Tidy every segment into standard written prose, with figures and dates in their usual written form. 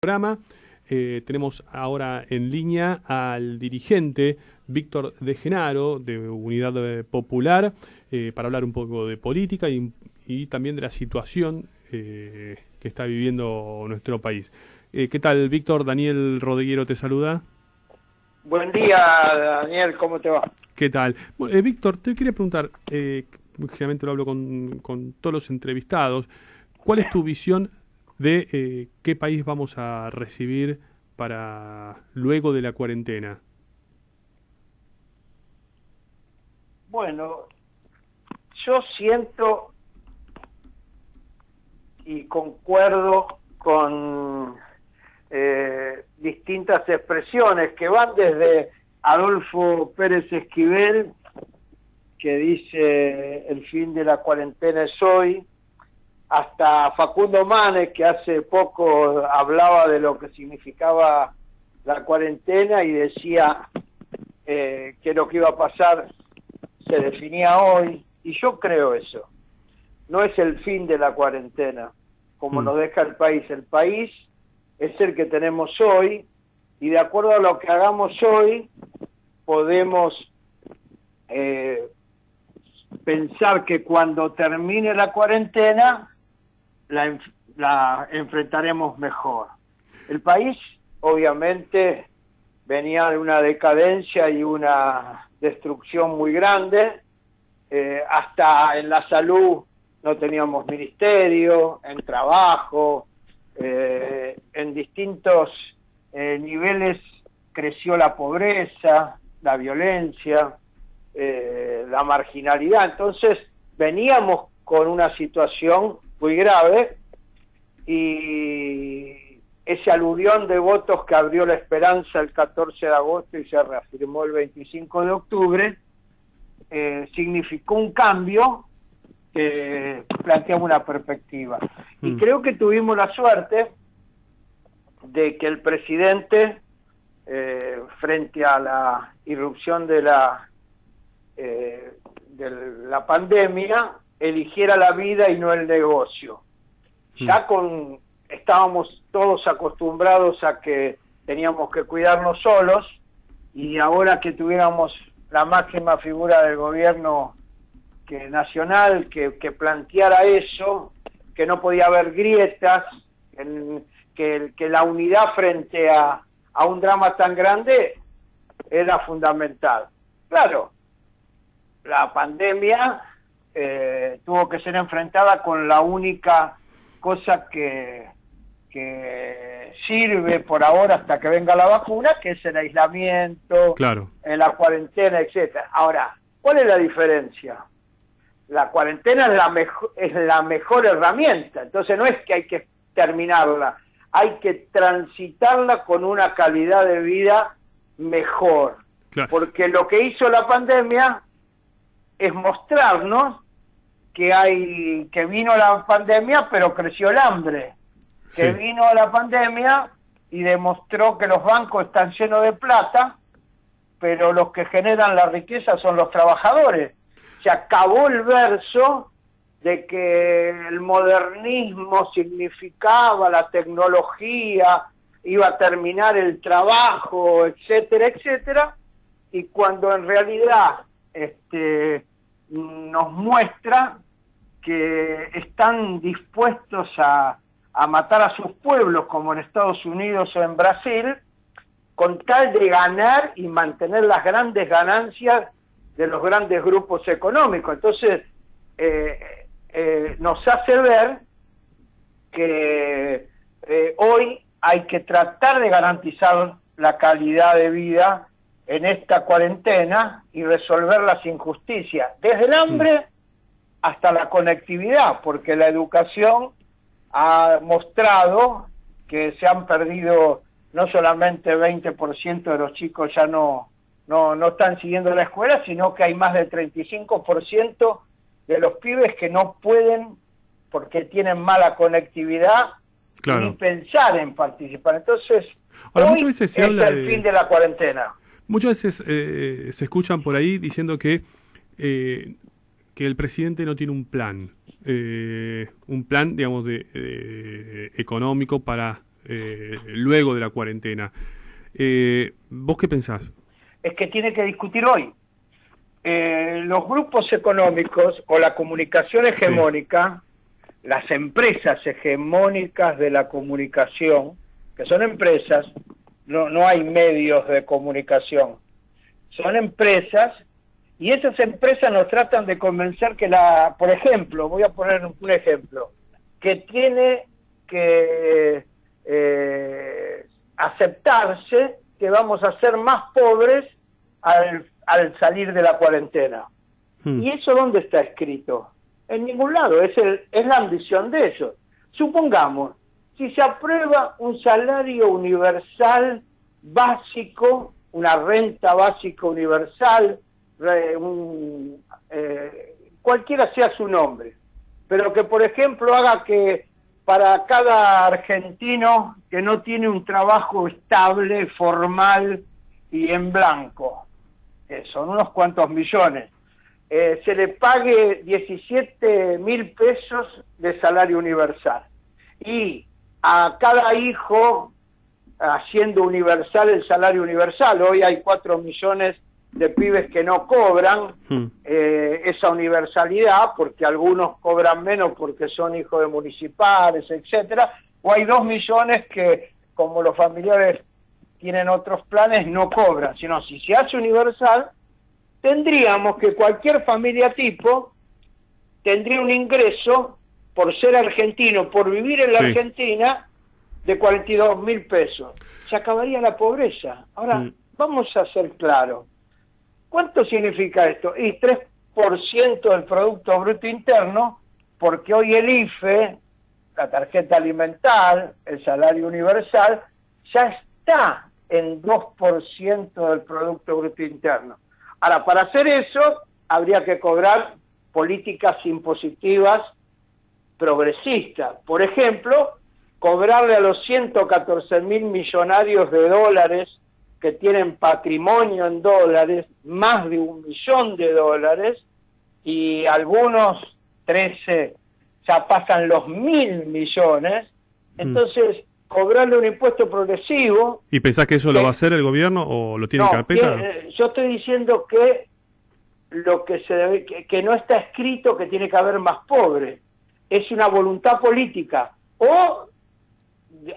Programa. Tenemos ahora en línea al dirigente Víctor De Genaro, de Unidad Popular, para hablar un poco de política y también de la situación que está viviendo nuestro país. ¿Qué tal, Víctor? Daniel Rodeguero te saluda. Buen día, Daniel, ¿cómo te va? ¿Qué tal? Bueno, Víctor, te quería preguntar, generalmente lo hablo con todos los entrevistados, ¿cuál es tu visión de qué país vamos a recibir para luego de la cuarentena? Bueno, yo siento y concuerdo con distintas expresiones que van desde Adolfo Pérez Esquivel, que dice el fin de la cuarentena es hoy, hasta Facundo Manes, que hace poco hablaba de lo que significaba la cuarentena y decía que lo que iba a pasar se definía hoy, y yo creo eso. No es el fin de la cuarentena, como nos deja el país. El país es el que tenemos hoy, y de acuerdo a lo que hagamos hoy, podemos pensar que cuando termine la cuarentena, la enfrentaremos mejor. El país, obviamente, venía de una decadencia y una destrucción muy grande. Hasta en la salud no teníamos ministerio, en trabajo, en distintos niveles creció la pobreza, la violencia, la marginalidad. Entonces veníamos con una situación muy grave, y ese aluvión de votos que abrió la esperanza el 14 de agosto y se reafirmó el 25 de octubre, significó un cambio que planteaba una perspectiva. Y creo que tuvimos la suerte de que el presidente, frente a la irrupción de la pandemia, eligiera la vida y no el negocio. Ya estábamos todos acostumbrados a que teníamos que cuidarnos solos, y ahora que tuviéramos la máxima figura del gobierno nacional que planteara eso, que no podía haber grietas, que la unidad frente a un drama tan grande era fundamental. Claro, la pandemia tuvo que ser enfrentada con la única cosa que sirve por ahora hasta que venga la vacuna, que es el aislamiento, claro, la cuarentena, etcétera. Ahora, ¿cuál es la diferencia? La cuarentena es la mejor herramienta, entonces no es que hay que terminarla, hay que transitarla con una calidad de vida mejor, claro. Porque lo que hizo la pandemia es mostrarnos que vino la pandemia, pero creció el hambre, que vino la pandemia y demostró que los bancos están llenos de plata, pero los que generan la riqueza son los trabajadores. Se acabó el verso de que el modernismo significaba la tecnología, iba a terminar el trabajo, etcétera, etcétera, y cuando en realidad nos muestra que están dispuestos a matar a sus pueblos, como en Estados Unidos o en Brasil, con tal de ganar y mantener las grandes ganancias de los grandes grupos económicos. Entonces, nos hace ver que hoy hay que tratar de garantizar la calidad de vida en esta cuarentena y resolver las injusticias, desde el hambre hasta la conectividad, porque la educación ha mostrado que se han perdido no solamente 20% de los chicos ya no están siguiendo la escuela, sino que hay más del 35% de los pibes que no pueden, porque tienen mala conectividad, claro, ni pensar en participar. Entonces, ahora, hoy muchas veces se habla el fin de la cuarentena. Muchas veces se escuchan por ahí diciendo que el presidente no tiene un plan, digamos, económico para luego de la cuarentena. ¿Vos qué pensás? Es que tiene que discutir hoy. Los grupos económicos o la comunicación hegemónica, sí, las empresas hegemónicas de la comunicación, que son empresas, no hay medios de comunicación, son empresas, y esas empresas nos tratan de convencer que por ejemplo, voy a poner un ejemplo, que tiene que aceptarse que vamos a ser más pobres al salir de la cuarentena. ¿Y eso dónde está escrito? En ningún lado, es la ambición de ellos. Supongamos, si se aprueba un salario universal básico, una renta básica universal, cualquiera sea su nombre, pero que por ejemplo haga que para cada argentino que no tiene un trabajo estable, formal y en blanco, que son unos cuantos millones, se le pague 17.000 pesos de salario universal, y a cada hijo haciendo universal el salario universal. Hoy hay 4 millones de pibes que no cobran esa universalidad, porque algunos cobran menos porque son hijos de municipales, etcétera, o hay 2 millones que, como los familiares tienen otros planes, no cobran. Sino, si se hace universal, tendríamos que cualquier familia tipo tendría un ingreso por ser argentino, por vivir en la Argentina, de 42.000 pesos. Se acabaría la pobreza. Ahora, vamos a ser claros. ¿Cuánto significa esto? Y 3% del Producto Bruto Interno, porque hoy el IFE, la tarjeta alimentar, el salario universal, ya está en 2% del Producto Bruto Interno. Ahora, para hacer eso, habría que cobrar políticas impositivas progresistas. Por ejemplo, cobrarle a los 114.000 millonarios de dólares que tienen patrimonio en dólares, más de $1 millón, y algunos 13 ya pasan los 1.000 millones, entonces cobrarle un impuesto progresivo. ¿Y pensás que eso lo va a hacer el gobierno o lo tiene en carpeta? Yo estoy diciendo que lo que se debe, que no está escrito que tiene que haber más pobres, es una voluntad política, o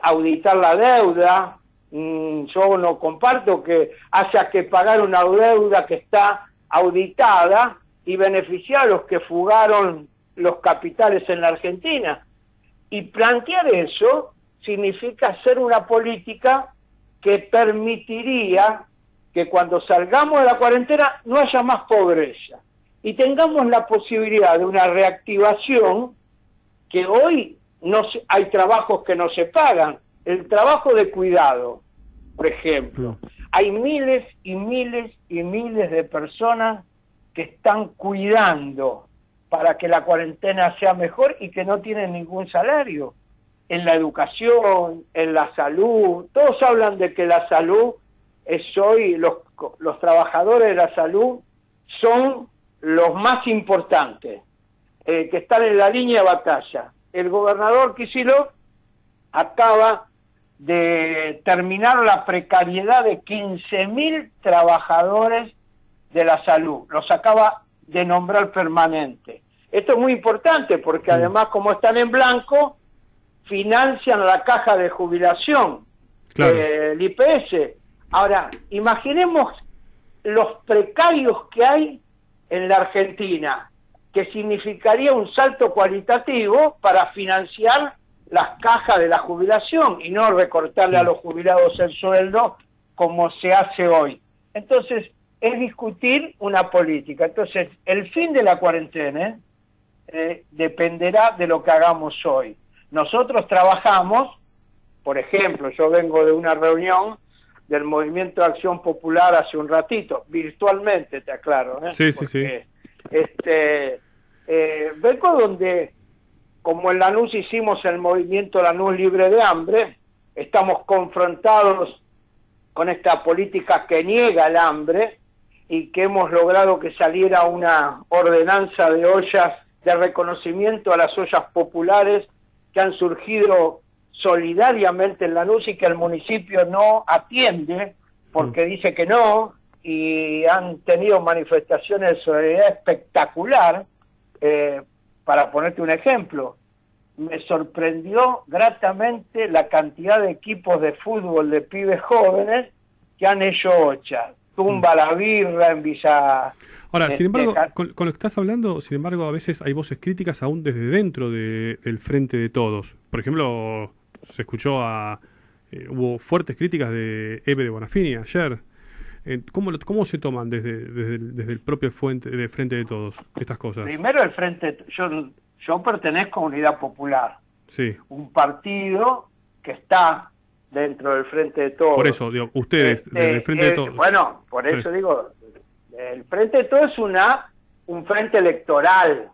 auditar la deuda. Yo no comparto que haya que pagar una deuda que está auditada y beneficiar a los que fugaron los capitales en la Argentina. Y plantear eso significa hacer una política que permitiría que cuando salgamos de la cuarentena no haya más pobreza y tengamos la posibilidad de una reactivación, que hoy hay trabajos que no se pagan. El trabajo de cuidado, por ejemplo, hay miles y miles y miles de personas que están cuidando para que la cuarentena sea mejor y que no tienen ningún salario. En la educación, en la salud, todos hablan de que la salud es hoy, los trabajadores de la salud son los más importantes, que están en la línea de batalla. El gobernador Kicillof acaba de terminar la precariedad de 15.000 trabajadores de la salud, los acaba de nombrar permanente. Esto es muy importante porque además, como están en blanco, financian la caja de jubilación, el IPS. Ahora, imaginemos los precarios que hay en la Argentina, que significaría un salto cualitativo para financiar las cajas de la jubilación y no recortarle a los jubilados el sueldo como se hace hoy. Entonces, es discutir una política. Entonces, el fin de la cuarentena dependerá de lo que hagamos hoy. Nosotros trabajamos, por ejemplo, yo vengo de una reunión del Movimiento de Acción Popular hace un ratito, virtualmente, te aclaro. Sí. Vengo donde, como en Lanús hicimos el movimiento Lanús Libre de Hambre, estamos confrontados con esta política que niega el hambre y que hemos logrado que saliera una ordenanza de ollas, de reconocimiento a las ollas populares que han surgido solidariamente en Lanús y que el municipio no atiende porque dice que no, y han tenido manifestaciones de solidaridad espectacular. Para ponerte un ejemplo, me sorprendió gratamente la cantidad de equipos de fútbol de pibes jóvenes que han hecho Ocha. Tumba la Birra en Villa... Ahora, sin embargo, con lo que estás hablando, sin embargo, a veces hay voces críticas aún desde dentro del Frente de Todos. Por ejemplo, se escuchó hubo fuertes críticas de Eve de Bonafini ayer. ¿Cómo se toman desde el propio Frente de Todos estas cosas? Primero el Frente... Yo pertenezco a Unidad Popular. Sí. Un partido que está dentro del Frente de Todos. Por eso, digo, ustedes, desde el Frente de Todos. Bueno, por eso digo, el Frente de Todos es un frente electoral.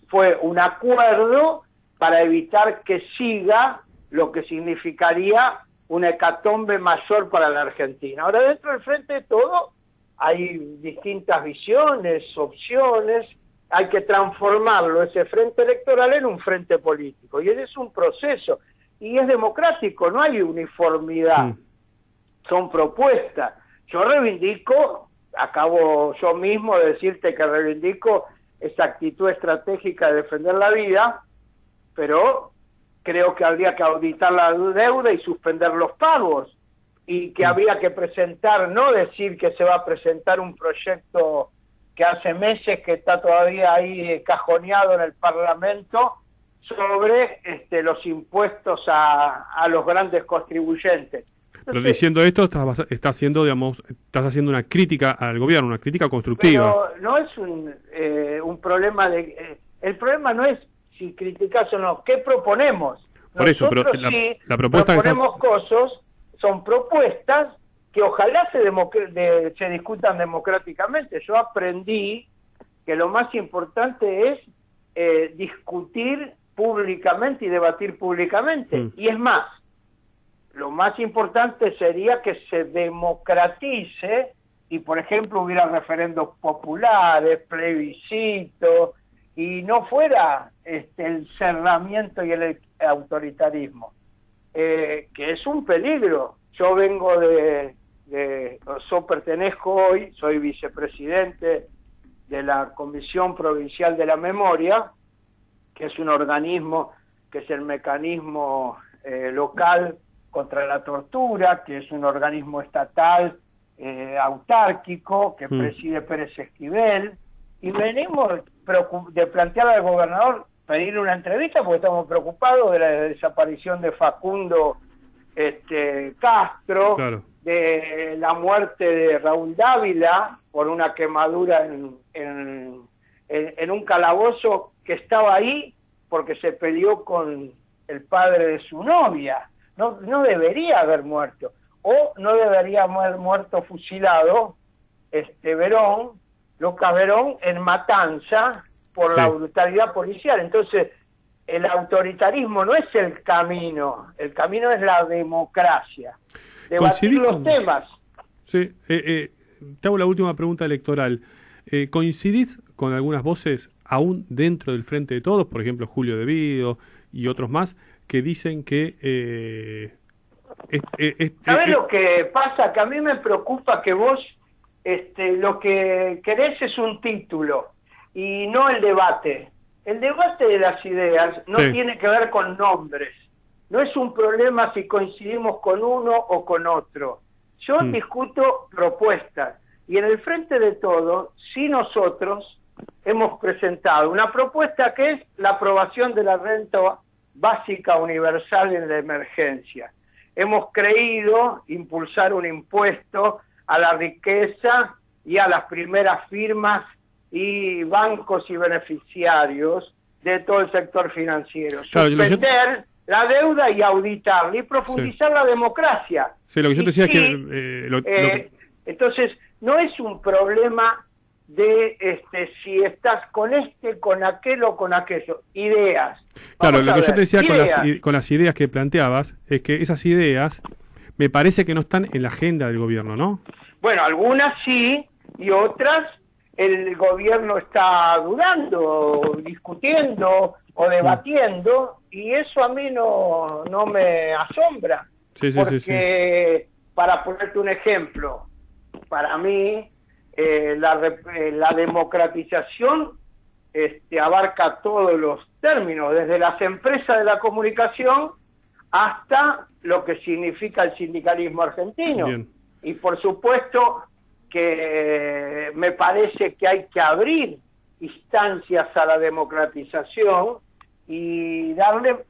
Fue un acuerdo para evitar que siga lo que significaría una hecatombe mayor para la Argentina. Ahora, dentro del Frente de Todos hay distintas visiones, opciones. Hay que transformarlo, ese frente electoral, en un frente político. Y ese es un proceso. Y es democrático, no hay uniformidad. Son propuestas. Yo reivindico, acabo yo mismo de decirte que reivindico esa actitud estratégica de defender la vida, pero creo que habría que auditar la deuda y suspender los pagos. Y que habría que presentar, no decir que se va a presentar un proyecto que hace meses que está todavía ahí cajoneado en el Parlamento, sobre los impuestos a los grandes contribuyentes. Entonces, pero diciendo esto, estás haciendo una crítica al gobierno, una crítica constructiva. Pero no es un problema de... el problema no es si criticas o no, ¿qué proponemos? Por eso, pero la propuesta proponemos cosas, son propuestas que ojalá se discutan democráticamente. Yo aprendí que lo más importante es discutir públicamente y debatir públicamente. Y es más, lo más importante sería que se democratice y, por ejemplo, hubiera referendos populares, plebiscitos, y no fuera el cerramiento y el autoritarismo, que es un peligro. Yo vengo yo pertenezco hoy, soy vicepresidente de la Comisión Provincial de la Memoria, que es un organismo, que es el mecanismo local contra la tortura, que es un organismo estatal autárquico, que preside Pérez Esquivel, y venimos de plantear al gobernador pedir una entrevista porque estamos preocupados de la desaparición de Facundo Castro, claro, de la muerte de Raúl Dávila por una quemadura en un calabozo que estaba ahí porque se peleó con el padre de su novia. No debería haber muerto, o no debería haber muerto fusilado Lucas Verón, en Matanza por la brutalidad policial. Entonces, el autoritarismo no es el camino es la democracia. Debatir los temas. Sí, te hago la última pregunta electoral. ¿Coincidís con algunas voces aún dentro del Frente de Todos, por ejemplo Julio De Vido y otros más, que dicen que... ¿Sabés lo que pasa? Que a mí me preocupa que vos lo que querés es un título y no el debate. El debate de las ideas no tiene que ver con nombres. No es un problema si coincidimos con uno o con otro. Yo discuto propuestas. Y en el Frente de Todos, sí, nosotros hemos presentado una propuesta que es la aprobación de la renta básica universal en la emergencia. Hemos creído impulsar un impuesto a la riqueza y a las primeras firmas y bancos y beneficiarios de todo el sector financiero. Claro, suspender la deuda y auditarla y profundizar la democracia. Sí, lo que yo te decía es que... Entonces, no es un problema de si estás con aquel o con aquello. Ideas. Claro, lo que yo te decía con las ideas que planteabas es que esas ideas me parece que no están en la agenda del gobierno, ¿no? Bueno, algunas sí, y otras el gobierno está dudando, discutiendo, o debatiendo, y eso a mí no me asombra. Sí, sí, porque, para ponerte un ejemplo, para mí la democratización abarca todos los términos, desde las empresas de la comunicación hasta lo que significa el sindicalismo argentino. Bien. Y por supuesto que me parece que hay que abrir instancias a la democratización y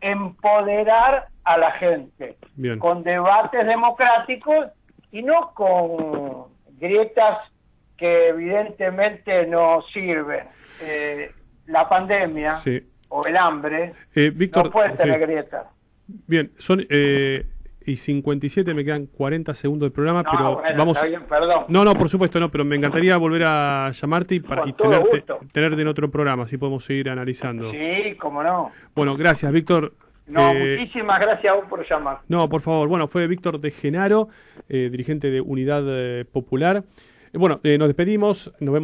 empoderar a la gente. Bien. Con debates democráticos y no con grietas que evidentemente no sirven. La pandemia, sí, o el hambre, Víctor, no puede tener sí, grietas. Bien, son y 57, me quedan 40 segundos del programa, No, pero bueno, vamos... está bien, perdón. No, por supuesto no, pero me encantaría volver a llamarte y Con todo gusto. tenerte en otro programa, así podemos seguir analizando. Sí, cómo no. Bueno, gracias, Víctor. No, muchísimas gracias a vos por llamar. No, por favor. Bueno, fue Víctor de Genaro, dirigente de Unidad Popular. Bueno, nos despedimos, nos vemos.